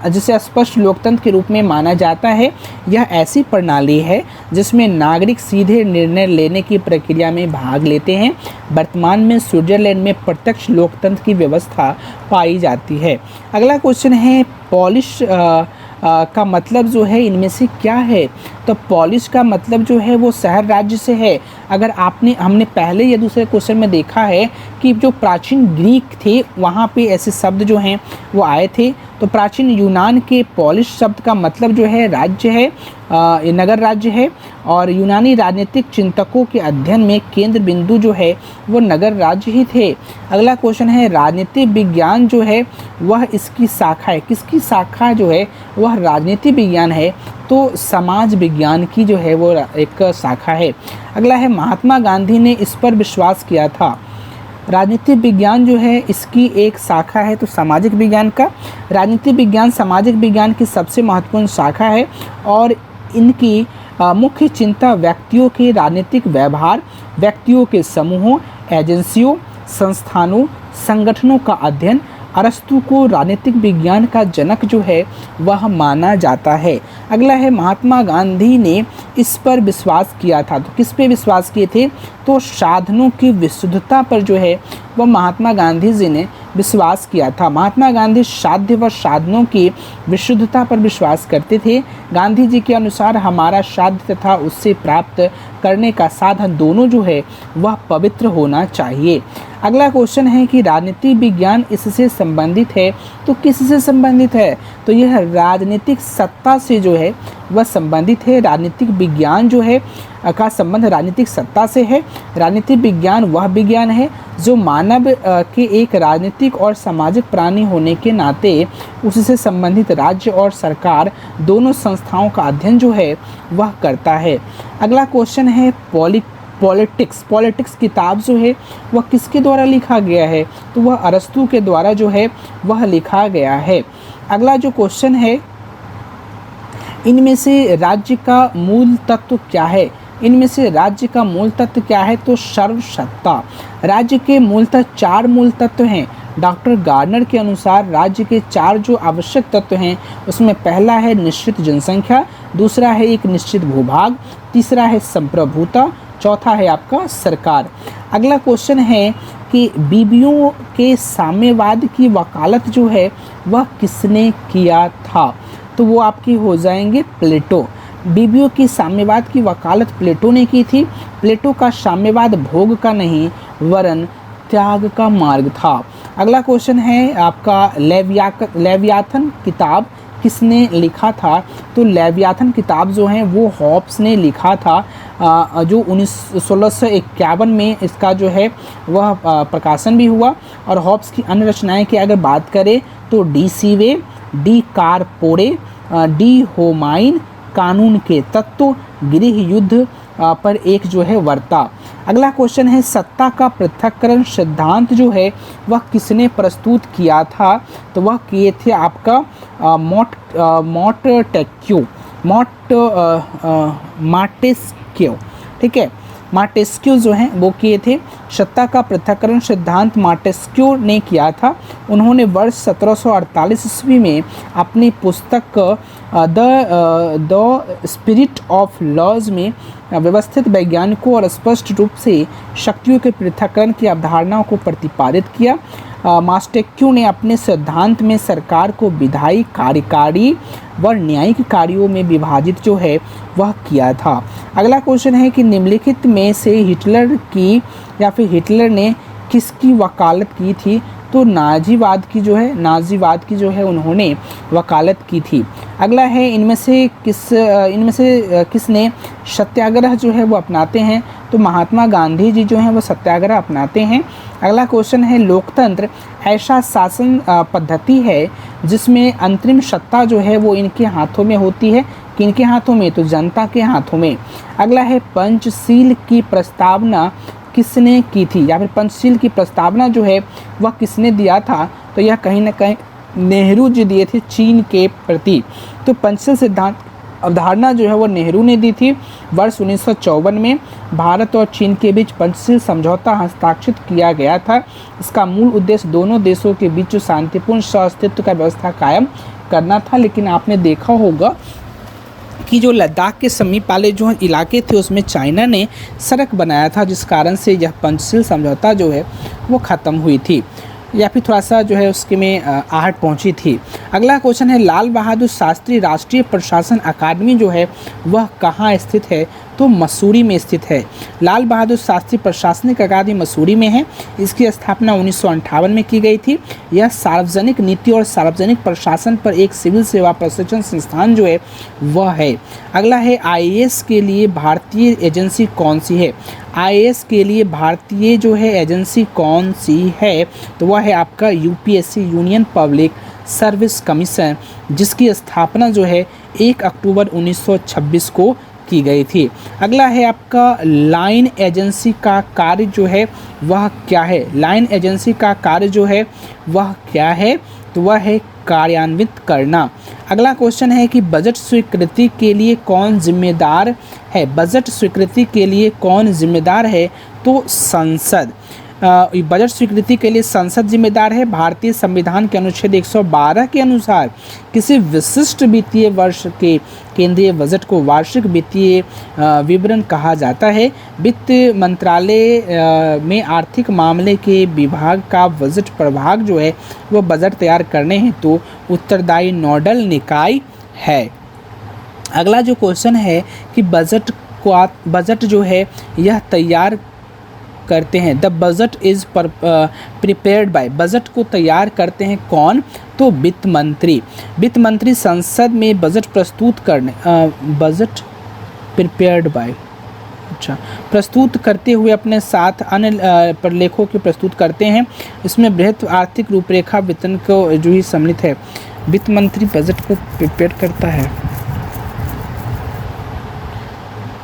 जिसे स्पष्ट लोकतंत्र के रूप में माना जाता है, यह ऐसी प्रणाली है जिसमें नागरिक सीधे निर्णय लेने की प्रक्रिया में भाग लेते हैं। वर्तमान में स्विट्जरलैंड में प्रत्यक्ष लोकतंत्र की व्यवस्था पाई जाती है। अगला क्वेश्चन है पॉलिश का मतलब जो है इनमें से क्या है? तो पॉलिश का मतलब जो है वो शहर राज्य से है। अगर हमने पहले या दूसरे क्वेश्चन में देखा है कि जो प्राचीन ग्रीक थे वहाँ पे ऐसे शब्द जो हैं वो आए थे। तो प्राचीन यूनान के पॉलिश शब्द का मतलब जो है राज्य है, नगर राज्य है और यूनानी राजनीतिक चिंतकों के अध्ययन में केंद्र बिंदु जो है वो नगर राज्य ही थे। अगला क्वेश्चन है राजनीति विज्ञान जो है वह इसकी शाखा है। किसकी शाखा जो है वह राजनीति विज्ञान है, तो समाज विज्ञान की जो है वो एक शाखा है। अगला है महात्मा गांधी ने इस पर विश्वास किया था। राजनीतिक विज्ञान जो है इसकी एक शाखा है, तो सामाजिक विज्ञान का। राजनीतिक विज्ञान सामाजिक विज्ञान की सबसे महत्वपूर्ण शाखा है और इनकी मुख्य चिंता व्यक्तियों के राजनीतिक व्यवहार, व्यक्तियों के समूहों, एजेंसियों, संस्थानों, संगठनों का अध्ययन। अरस्तु को राजनीतिक विज्ञान का जनक जो है वह माना जाता है। अगला है महात्मा गांधी ने इस पर विश्वास किया था। तो किस पे विश्वास किए थे? तो साधनों की विशुद्धता पर जो है वह महात्मा गांधी जी ने विश्वास किया था। महात्मा गांधी साध्य व साधनों की विशुद्धता पर विश्वास करते थे। गांधी जी के अनुसार हमारा साध्य तथा उससे प्राप्त करने का साधन दोनों जो है वह पवित्र होना चाहिए। अगला क्वेश्चन है कि राजनीतिक विज्ञान इससे संबंधित है, तो किससे संबंधित है? तो यह राजनीतिक सत्ता से जो है वह संबंधित है। राजनीतिक विज्ञान जो है का संबंध राजनीतिक सत्ता से है। राजनीतिक विज्ञान वह विज्ञान है जो मानव के एक राजनीतिक और सामाजिक प्राणी होने के नाते उससे संबंधित राज्य और सरकार दोनों संस्थाओं का अध्ययन जो है वह करता है। अगला क्वेश्चन है पॉलिटिक्स किताब जो है वह किसके द्वारा लिखा गया है? तो वह अरस्तु के द्वारा जो है वह लिखा गया है। अगला जो क्वेश्चन है इनमें से राज्य का मूल तत्व क्या है? इनमें से राज्य का मूल तत्व क्या है? तो सर्वसत्ता। राज्य के मूलतः 4 मूल तत्व हैं। डॉक्टर गार्नर के अनुसार राज्य के 4 जो आवश्यक तत्व हैं उसमें पहला है निश्चित जनसंख्या, दूसरा है एक निश्चित भूभाग, तीसरा है संप्रभुता, चौथा है आपका सरकार। अगला क्वेश्चन है कि बीबियों के साम्यवाद की वकालत जो है वह किसने किया था? तो वो आपकी हो जाएंगे प्लेटो। बीबियों की साम्यवाद की वकालत प्लेटो ने की थी। प्लेटो का साम्यवाद भोग का नहीं वरन त्याग का मार्ग था। अगला क्वेश्चन है आपका लेवियाथन किताब किसने लिखा था? तो लेवियाथन किताब जो है वो हॉब्स ने लिखा था, जो 1651 में इसका जो है वह प्रकाशन भी हुआ। और हॉब्स की अन्य रचनाएं की अगर बात करें तो डी सीवे, डी कारपोरे, डी होमाइन, कानून के तत्व, गृह युद्ध पर एक जो है वार्ता। अगला क्वेश्चन है सत्ता का पृथक्करण सिद्धांत जो है वह किसने प्रस्तुत किया था? तो वह किए थे आपका मार्टेस्क्यू। ठीक है, मार्टेस्क्यू जो है वो किए थे। सत्ता का पृथक्करण सिद्धांत मार्टेस्क्यू ने किया था। उन्होंने वर्ष 1748 ईस्वी में अपनी पुस्तक द स्पिरिट ऑफ लॉज में व्यवस्थित वैज्ञानिकों और स्पष्ट रूप से शक्तियों के पृथक्करण की अवधारणाओं को प्रतिपादित किया। मार्टेस्क्यू ने अपने सिद्धांत में सरकार को विधायी, कार्यकारी व न्यायिक कार्यों में विभाजित जो है वह किया था। अगला क्वेश्चन है कि निम्नलिखित में से हिटलर की या फिर हिटलर ने किसकी वकालत की थी? तो नाजीवाद की जो है उन्होंने वकालत की थी। अगला है इनमें से किसने सत्याग्रह जो है वो अपनाते हैं? तो महात्मा गांधी जी जो हैं वो सत्याग्रह अपनाते हैं। अगला क्वेश्चन है लोकतंत्र ऐसा शासन पद्धति है जिसमें अंतरिम सत्ता जो है वो इनके हाथों में होती है। किनके हाथों में? तो जनता के हाथों में। अगला है पंचशील की प्रस्तावना किसने की थी या फिर पंचशील की प्रस्तावना जो है वह किसने दिया था? तो यह कहीं ना कहीं नेहरू जी दिए थे चीन के प्रति। तो पंचशील सिद्धांत अवधारणा जो है वो नेहरू ने दी थी। वर्ष 1954 में भारत और चीन के बीच पंचशील समझौता हस्ताक्षरित किया गया था। इसका मूल उद्देश्य दोनों देशों के बीच शांतिपूर्ण सहअस्तित्व का व्यवस्था कायम करना था। लेकिन आपने देखा होगा कि जो लद्दाख के समीप वाले जो इलाके थे उसमें चाइना ने सड़क बनाया था, जिस कारण से यह पंचशील समझौता जो है वो ख़त्म हुई थी या फिर थोड़ा सा जो है उसके में आहट पहुंची थी। अगला क्वेश्चन है लाल बहादुर शास्त्री राष्ट्रीय प्रशासन अकादमी जो है वह कहाँ स्थित है? तो मसूरी में स्थित है। लाल बहादुर शास्त्री प्रशासनिक अकादमी मसूरी में है। इसकी स्थापना 1958 में की गई थी। यह सार्वजनिक नीति और सार्वजनिक प्रशासन पर एक सिविल सेवा प्रशिक्षण संस्थान जो है वह है। अगला है आईएएस के लिए भारतीय एजेंसी कौन सी है? आईएएस के लिए भारतीय जो है एजेंसी कौन सी है? तो वह है आपका UPSC, union public service commission, जिसकी स्थापना जो है 1 अक्टूबर 1926 को की गई थी। अगला है आपका लाइन एजेंसी का कार्य जो है वह क्या है? लाइन एजेंसी का कार्य जो है वह क्या है? तो वह है कार्यान्वित करना। अगला क्वेश्चन है कि बजट स्वीकृति के लिए कौन जिम्मेदार है? बजट स्वीकृति के लिए कौन जिम्मेदार है? तो संसद। बजट स्वीकृति के लिए संसद जिम्मेदार है। भारतीय संविधान के अनुच्छेद 112 के अनुसार किसी विशिष्ट वित्तीय वर्ष के केंद्रीय बजट को वार्षिक वित्तीय विवरण कहा जाता है। वित्त मंत्रालय में आर्थिक मामले के विभाग का बजट प्रभाग जो है वो बजट तैयार करने हेतु उत्तरदायी नोडल निकाय है। अगला जो क्वेश्चन है कि बजट जो है यह तैयार करते हैं, the budget is prepared by, budget को तैयार करते हैं कौन? तो वित्त मंत्री। वित्त मंत्री संसद में बजट प्रस्तुत करने बजट प्रिपेयर्ड बाय प्रस्तुत करते हुए अपने साथ अन्य प्रलेखों की प्रस्तुत करते हैं। इसमें बृहत आर्थिक रूपरेखा वेतन को जो ही सम्मिलित है। वित्त मंत्री बजट को प्रिपेयर करता है,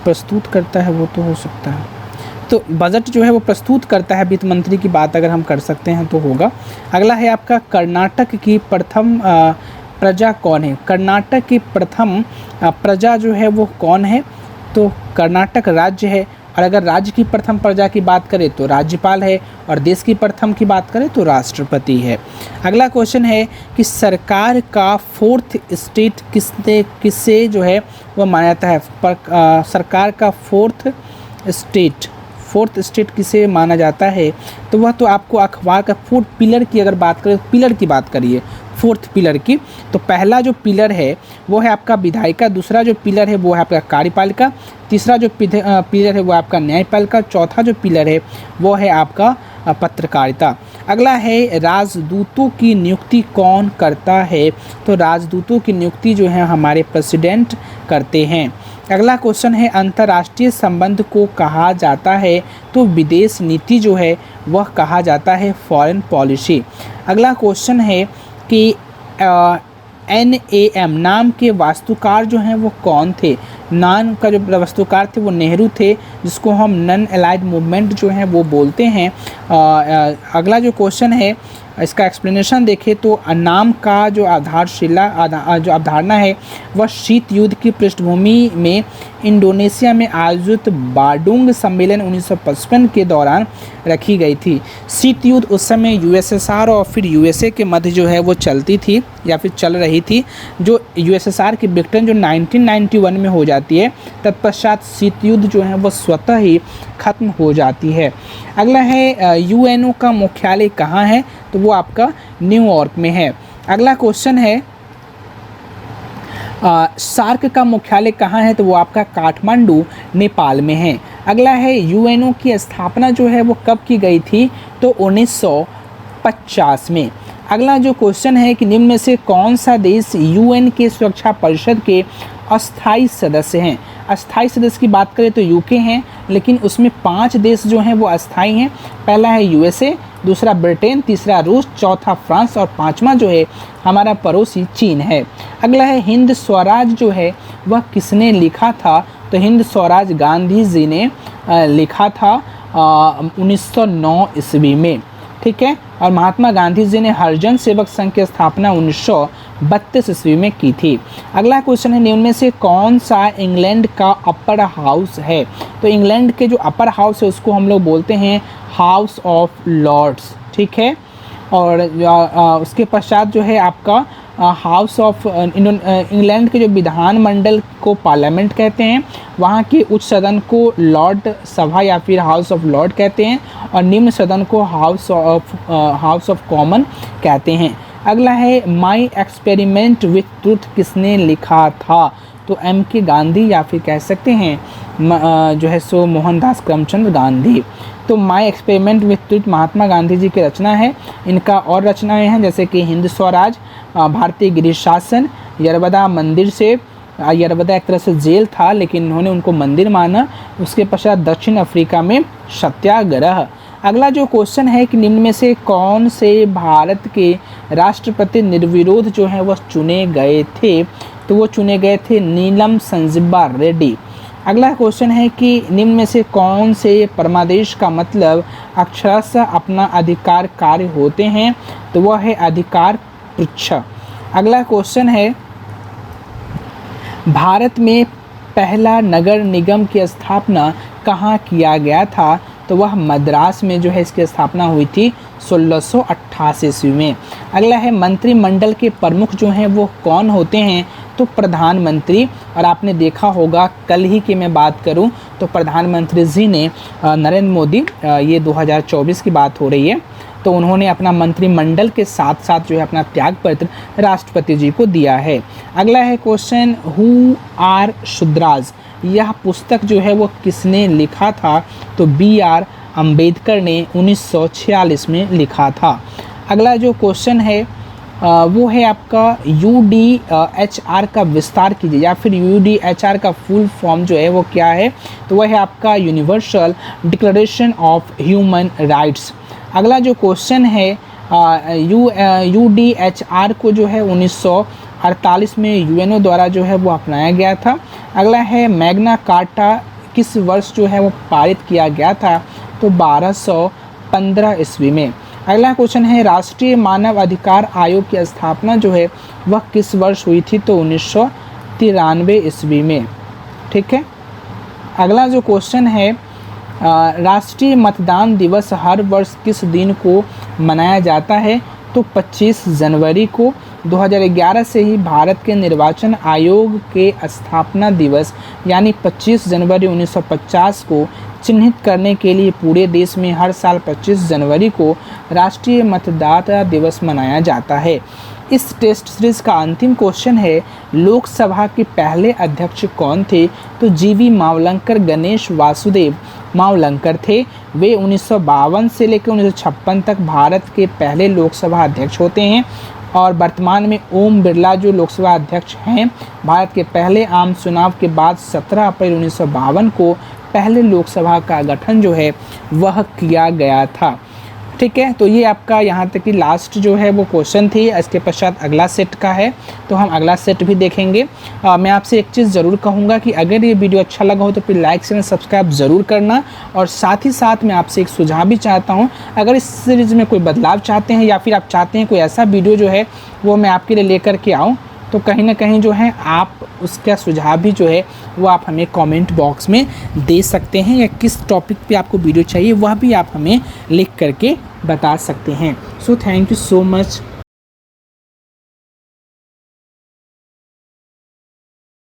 प्रस्तुत करता है, वो तो हो सकता है। तो बजट जो है वो प्रस्तुत करता है, वित्त मंत्री की बात अगर हम कर सकते हैं तो होगा। अगला है आपका कर्नाटक की प्रथम प्रजा कौन है? कर्नाटक की प्रथम प्रजा जो है वो कौन है? तो कर्नाटक राज्य है। और अगर राज्य की प्रथम प्रजा की बात करें तो राज्यपाल है, और देश की प्रथम की बात करें तो राष्ट्रपति है। अगला क्वेश्चन है कि सरकार का फोर्थ स्टेट किससे जो है वह माना जाता है? सरकार का फोर्थ स्टेट, फोर्थ स्टेट किसे माना जाता है, तो वह तो आपको अखबार का फोर्थ पिलर की अगर बात करें, पिलर की बात करिए फोर्थ पिलर की, तो पहला जो पिलर है वो है आपका विधायिका, दूसरा जो पिलर है वो है आपका कार्यपालिका, तीसरा जो पिलर है वो आपका न्यायपालिका, चौथा जो पिलर है वो है आपका पत्रकारिता। अगला है राजदूतों की नियुक्ति कौन करता है, तो राजदूतों की नियुक्ति जो है हमारे प्रेसिडेंट करते हैं। अगला क्वेश्चन है अंतर्राष्ट्रीय संबंध को कहा जाता है, तो विदेश नीति जो है वह कहा जाता है फॉरेन पॉलिसी। अगला क्वेश्चन है कि NAM नाम के वास्तुकार जो हैं वो कौन थे, नाम का जो वास्तुकार थे वो नेहरू थे, जिसको हम नॉन अलाइड मूवमेंट जो है वो बोलते हैं। अगला जो क्वेश्चन है इसका एक्सप्लेनेशन देखें तो नाम का जो जो अवधारणा है वह शीत युद्ध की पृष्ठभूमि में इंडोनेशिया में आयोजित बाडुंग सम्मेलन 1955 के दौरान रखी गई थी। शीत युद्ध उस समय USSR और फिर USA के मध्य जो है वो चलती थी या फिर चल रही थी। जो USSR की विघटन जो 1991 में हो जाती है, तत्पश्चात शीत युद्ध जो है वो स्वतः ही खत्म हो जाती है। अगला है UNO का मुख्यालय कहाँ है, तो वो आपका न्यूयॉर्क में है। अगला क्वेश्चन है सार्क का मुख्यालय कहाँ है, तो वो आपका काठमांडू नेपाल में है। अगला है UNO की स्थापना जो है वो कब की गई थी, तो 1950 में। अगला जो क्वेश्चन है कि निम्न में से कौन सा देश UN के सुरक्षा परिषद के अस्थायी सदस्य हैं। अस्थायी सदस्य की बात करें तो UK हैं, लेकिन उसमें 5 देश जो हैं वो अस्थायी हैं। पहला है USA, दूसरा ब्रिटेन, तीसरा रूस, चौथा फ्रांस और पांचवा जो है हमारा पड़ोसी चीन है। अगला है हिंद स्वराज जो है वह किसने लिखा था, तो हिंद स्वराज गांधी जी ने लिखा था 1909 ईस्वी में, ठीक है। और महात्मा गांधी जी ने हरिजन सेवक संघ की स्थापना 1932 ईस्वी में की थी। अगला क्वेश्चन है निम्न में से कौन सा इंग्लैंड का अपर हाउस है, तो इंग्लैंड के जो अपर हाउस है उसको हम लोग बोलते हैं हाउस ऑफ लॉर्ड्स, ठीक है। और उसके पश्चात जो है आपका हाउस ऑफ इंग्लैंड के जो विधानमंडल को पार्लियामेंट कहते हैं, वहाँ के उच्च सदन को लॉर्ड सभा या फिर हाउस ऑफ लॉर्ड कहते हैं, और निम्न सदन को हाउस ऑफ कॉमन कहते हैं। अगला है माई एक्सपेरिमेंट विथ ट्रुथ किसने लिखा था, तो MK गांधी या फिर कह सकते हैं जो है सो मोहनदास करमचंद गांधी। तो my experiment with truth Mahatma Gandhi ji की रचना है। इनका और रचनाएं हैं जैसे कि हिंद स्वराज, भारतीय गृह शासन, यरवदा मंदिर से, यरवदा एक तरह से जेल था लेकिन उन्होंने उनको मंदिर माना। उसके पश्चात दक्षिण अफ्रीका में सत्याग्रह। अगला जो क्वेश्चन है कि निम्न में से कौन से भारत के राष्ट्रपति निर्विरोध जो है वह चुने गए थे, तो वो चुने गए थे नीलम संजीवा रेड्डी। अगला क्वेश्चन है कि निम्न में से कौन से परमादेश का मतलब अक्षरशः अपना अधिकार कार्य होते हैं, तो वह है अधिकार पृच्छ। अगला क्वेश्चन है भारत में पहला नगर निगम की स्थापना कहाँ किया गया था, तो वह मद्रास में जो है इसकी स्थापना हुई थी 1688 ईस्वी में। अगला है मंत्रिमंडल के प्रमुख जो हैं वो कौन होते हैं, तो प्रधानमंत्री। और आपने देखा होगा कल ही की मैं बात करूं तो प्रधानमंत्री जी ने नरेंद्र मोदी, ये 2024 की बात हो रही है, तो उन्होंने अपना मंत्रिमंडल के साथ साथ जो है अपना त्यागपत्र राष्ट्रपति जी को दिया है। अगला है क्वेश्चन हु आर शूद्राज, यह पुस्तक जो है वो किसने लिखा था, तो BR अम्बेडकर ने 1946 में लिखा था। अगला जो क्वेश्चन है वो है आपका UDHR का विस्तार कीजिए, या फिर UDHR का फुल फॉर्म जो है वो क्या है, तो वह है आपका universal declaration of human rights. अगला जो क्वेश्चन है UDHR को जो है 1948 में UNO द्वारा जो है वो अपनाया गया था। अगला है मैग्ना कार्टा किस वर्ष जो है वो पारित किया गया था, तो 1215 ईस्वी में। अगला क्वेश्चन है राष्ट्रीय मानव अधिकार आयोग की स्थापना जो है वह किस वर्ष हुई थी, तो 1993 ईस्वी में, ठीक है। अगला जो क्वेश्चन है राष्ट्रीय मतदान दिवस हर वर्ष किस दिन को मनाया जाता है, तो 25 जनवरी को। 2011 से ही भारत के निर्वाचन आयोग के स्थापना दिवस यानी 25 जनवरी 1950 को चिन्हित करने के लिए पूरे देश में हर साल 25 जनवरी को राष्ट्रीय मतदाता दिवस मनाया जाता है। इस टेस्ट सीरीज का अंतिम क्वेश्चन है, लोकसभा के पहले अध्यक्ष कौन थे? तो जीवी मावलंकर गणेश वासुदेव मावलंकर थे। वे 1952 से लेकर 1956 तक भारत के पहले लोकसभा अध्यक्ष होते हैं और वर्तमान में ओम बिरला जो लोकसभा अध्यक्ष हैं, भारत के पहले आम चुनाव के बाद 17 अप्रैल 1952 को पहले लोकसभा का गठन जो है वह किया गया था। ठीक है, तो ये आपका यहाँ तक कि लास्ट जो है वो क्वेश्चन थी। इसके पश्चात अगला सेट का है, तो हम अगला सेट भी देखेंगे। मैं आपसे एक चीज़ ज़रूर कहूँगा कि अगर ये वीडियो अच्छा लगा हो तो फिर लाइक चैनल सब्सक्राइब ज़रूर करना। और साथ ही साथ मैं आपसे एक सुझाव भी चाहता हूँ, अगर इस सीरीज़ में कोई बदलाव चाहते हैं या फिर आप चाहते हैं कोई ऐसा वीडियो जो है वो मैं आपके लिए लेकर के आऊँ, तो कहीं ना कहीं जो है आप उसका सुझाव भी जो है वो आप हमें कमेंट बॉक्स में दे सकते हैं, या किस टॉपिक पे आपको वीडियो चाहिए वह भी आप हमें लिख करके बता सकते हैं। So thank you so much.